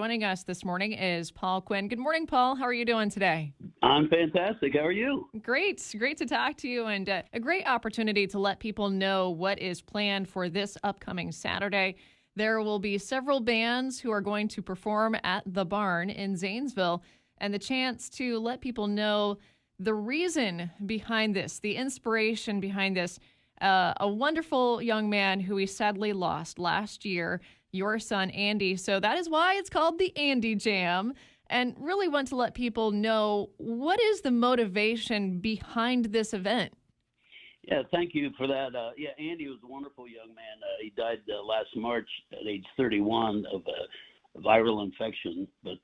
Joining us this morning is Paul Quinn. Good morning, Paul. How are you doing today? I'm fantastic. How are you? Great to talk to you, and a great opportunity to let people know what is planned for this upcoming Saturday. There will be several bands who are going to perform at the Barn in Zanesville, and the chance to let people know the reason behind this, the inspiration behind this. A wonderful young man who we sadly lost last year, your son, Andy. So that is why it's called the Andy Jam. And really want to let people know, what is the motivation behind this event? Yeah, thank you for that. Andy was a wonderful young man. He died last March at age 31 of a viral infection. But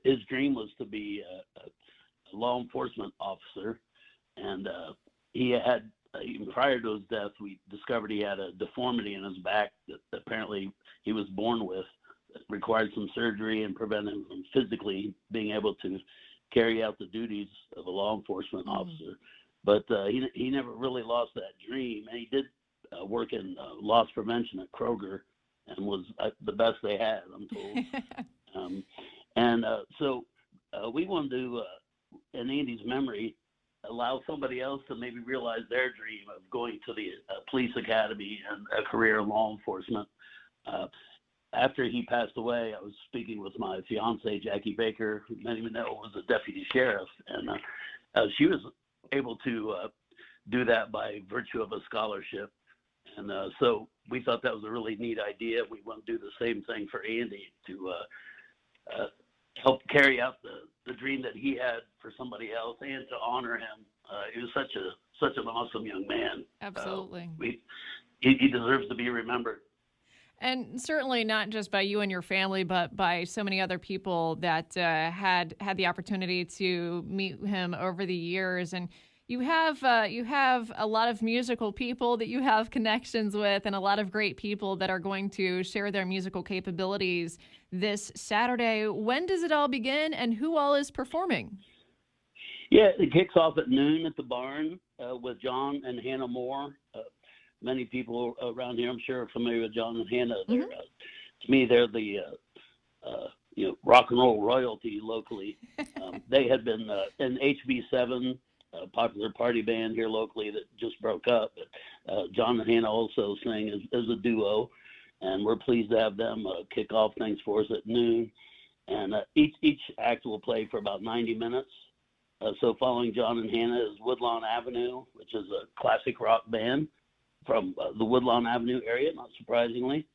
his dream was to be a law enforcement officer. And he had, even prior to his death, we discovered he had a deformity in his back that apparently he was born with. That required some surgery and prevented him from physically being able to carry out the duties of a law enforcement officer. But he never really lost that dream. And he did work in loss prevention at Kroger and was the best they had, I'm told. So we wanted to, in Andy's memory, allow somebody else to maybe realize their dream of going to the police academy and a career in law enforcement. After he passed away, I was speaking with my fiance, Jackie Baker, who many of you know was a deputy sheriff, and she was able to do that by virtue of a scholarship. And so we thought that was a really neat idea. We want to do the same thing for Andy to help carry out the dream that he had for somebody else and to honor him. He was such an awesome young man. Absolutely. He deserves to be remembered. And certainly not just by you and your family, but by so many other people that had the opportunity to meet him over the years. And you have a lot of musical people that you have connections with, and a lot of great people that are going to share their musical capabilities this Saturday. When does it all begin, and who all is performing? Yeah, it kicks off at noon at the Barn with John and Hannah Moore. Many people around here, I'm sure, are familiar with John and Hannah. They're, to me, they're the rock and roll royalty locally. They had been in HB7, a popular party band here locally that just broke up. But John and Hannah also sing as a duo, and we're pleased to have them kick off things for us at noon. And each act will play for about 90 minutes. So following John and Hannah is Woodlawn Avenue, which is a classic rock band from the Woodlawn Avenue area, not surprisingly.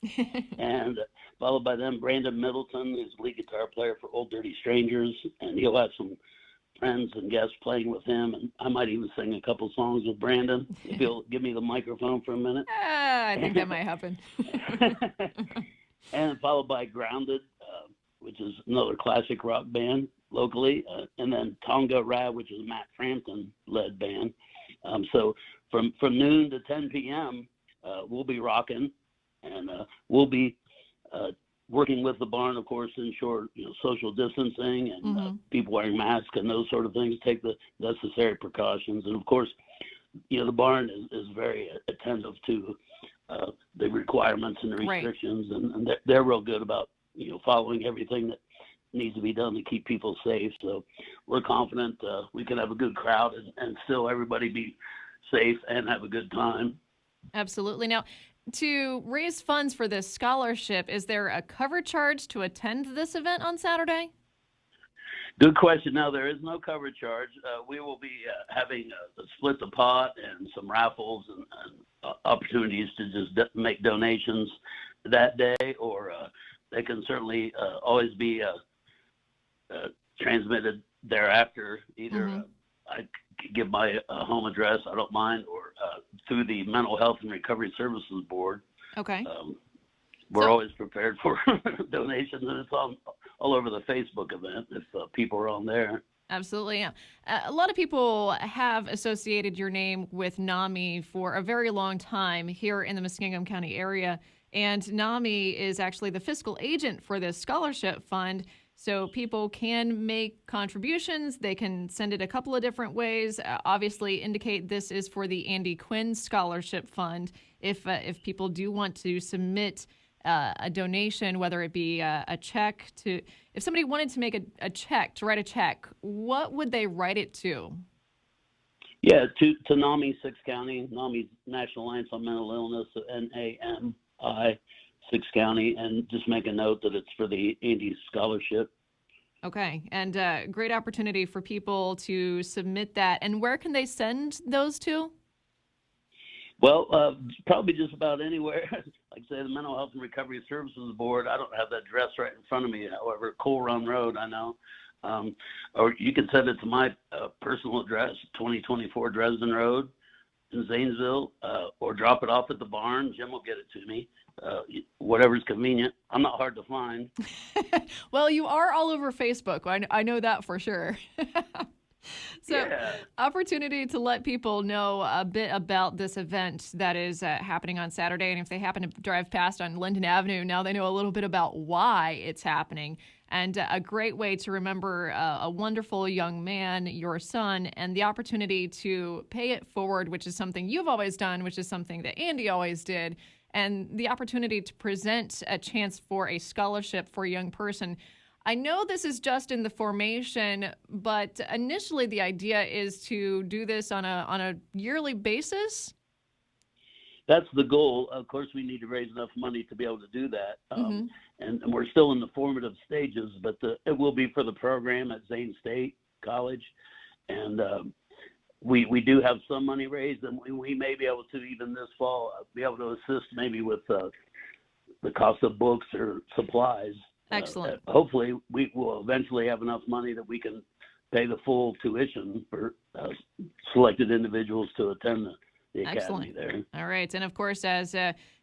And followed by them, Brandon Middleton, who's lead guitar player for Old Dirty Strangers, and he'll have some friends and guests playing with him, and I might even sing a couple songs with Brandon if he'll give me the microphone for a minute. I think that might happen. And followed by Grounded, which is another classic rock band locally, and then Tonga Ra, which is a Matt Frampton-led band. So from noon to 10 p.m., we'll be rocking, and we'll be working with the Barn, of course, to ensure social distancing and people wearing masks and those sort of things. Take the necessary precautions, and of course, the Barn is very attentive to the requirements and the restrictions, and they're real good about following everything that needs to be done to keep people safe. So we're confident we can have a good crowd and still everybody be safe and have a good time. Absolutely. Now, to raise funds for this scholarship, is there a cover charge to attend this event on Saturday? Good question. No, there is no cover charge. We will be having a split the pot and some raffles and opportunities to just make donations that day, or they can certainly always be transmitted thereafter. Either I give my home address, I don't mind, or through the Mental Health and Recovery Services Board. Okay. We're always prepared for donations, and it's all over the Facebook event if people are on there. Absolutely. Yeah. A lot of people have associated your name with NAMI for a very long time here in the Muskingum County area. And NAMI is actually the fiscal agent for this scholarship fund. So people can make contributions. They can send it a couple of different ways. Obviously, indicate this is for the Andy Quinn Scholarship Fund. If people do want to submit a donation, whether it be a check to, if somebody wanted to make a check, to write a check, what would they write it to? Yeah, to NAMI 6 County, NAMI National Alliance on Mental Illness, NAMI 6 County, and just make a note that it's for the Andy Scholarship. Okay, and great opportunity for people to submit that. And where can they send those to? Well, probably just about anywhere. Like I say, the Mental Health and Recovery Services Board, I don't have that address right in front of me, however, Coal Run Road, I know. Or you can send it to my personal address, 2024 Dresden Road in Zanesville, or drop it off at the barn. Jim will get it to me, whatever's convenient. I'm not hard to find. Well, you are all over Facebook. I know that for sure. So, yeah. Opportunity to let people know a bit about this event that is happening on Saturday. And if they happen to drive past on Linden Avenue, now they know a little bit about why it's happening. And a great way to remember a wonderful young man, your son, and the opportunity to pay it forward, which is something you've always done, which is something that Andy always did. And the opportunity to present a chance for a scholarship for a young person. I know this is just in the formation, but initially the idea is to do this on a yearly basis. That's the goal. Of course, we need to raise enough money to be able to do that. And we're still in the formative stages, but it will be for the program at Zane State College. And we do have some money raised, and we may be able to, even this fall, be able to assist maybe with the cost of books or supplies. Excellent. Hopefully, we will eventually have enough money that we can pay the full tuition for selected individuals to attend the academy there. All right. And of course, as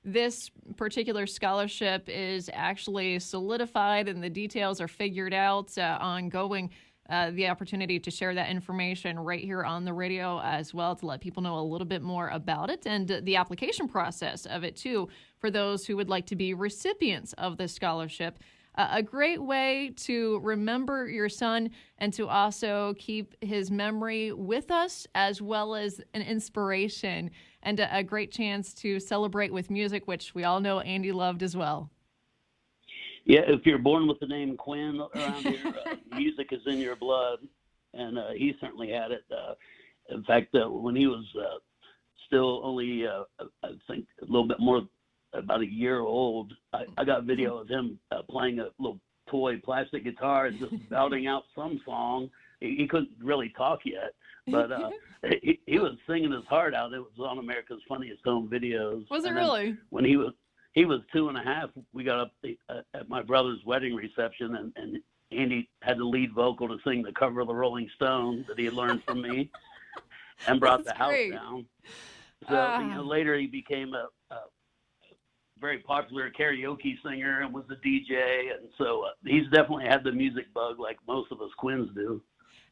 this particular scholarship is actually solidified and the details are figured out ongoing, the opportunity to share that information right here on the radio as well, to let people know a little bit more about it, and the application process of it too for those who would like to be recipients of the scholarship. A great way to remember your son and to also keep his memory with us, as well as an inspiration, and a great chance to celebrate with music, which we all know Andy loved as well. Yeah, if you're born with the name Quinn around here, music is in your blood, and he certainly had it. In fact, when he was still only, I think, a little bit more, about a year old, I got video of him playing a little toy plastic guitar and just belting out some song. He couldn't really talk yet, but he was singing his heart out. It was on America's Funniest Home Videos. Was it really? When he was 2.5, we got up at my brother's wedding reception, and Andy had the lead vocal to sing the cover of the Rolling Stones that he had learned from me, and brought the house down. So later he became a very popular karaoke singer and was a DJ, and so he's definitely had the music bug like most of us Quins do.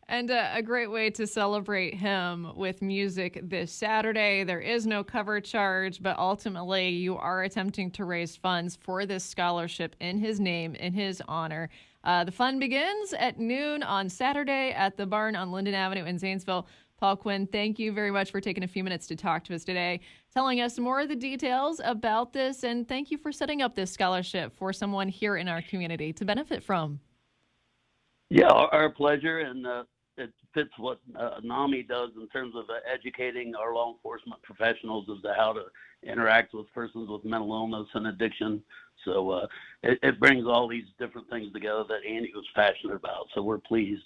And a great way to celebrate him with music this Saturday. There is no cover charge, but ultimately you are attempting to raise funds for this scholarship in his name, in his honor. The fun begins at noon on Saturday at the barn on Linden Avenue in Zanesville. Paul Quinn, thank you very much for taking a few minutes to talk to us today, telling us more of the details about this, and thank you for setting up this scholarship for someone here in our community to benefit from. Yeah, our pleasure, and it fits what NAMI does in terms of educating our law enforcement professionals as to how to interact with persons with mental illness and addiction. So it brings all these different things together that Andy was passionate about, so we're pleased.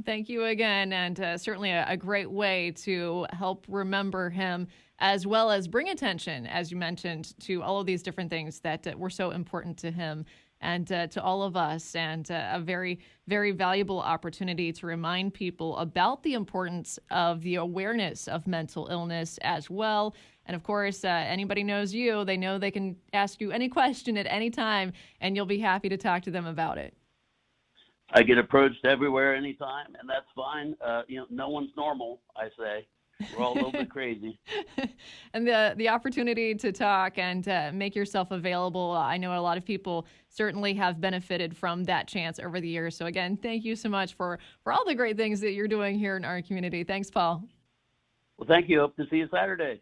Thank you again, and certainly a great way to help remember him, as well as bring attention, as you mentioned, to all of these different things that were so important to him and to all of us, and a very, very valuable opportunity to remind people about the importance of the awareness of mental illness as well. And of course, anybody knows you, they know they can ask you any question at any time, and you'll be happy to talk to them about it. I get approached everywhere, anytime, and that's fine. No one's normal, I say. We're all a little bit crazy. And the opportunity to talk and make yourself available, I know a lot of people certainly have benefited from that chance over the years. So again, thank you so much for all the great things that you're doing here in our community. Thanks, Paul. Well, thank you. Hope to see you Saturday.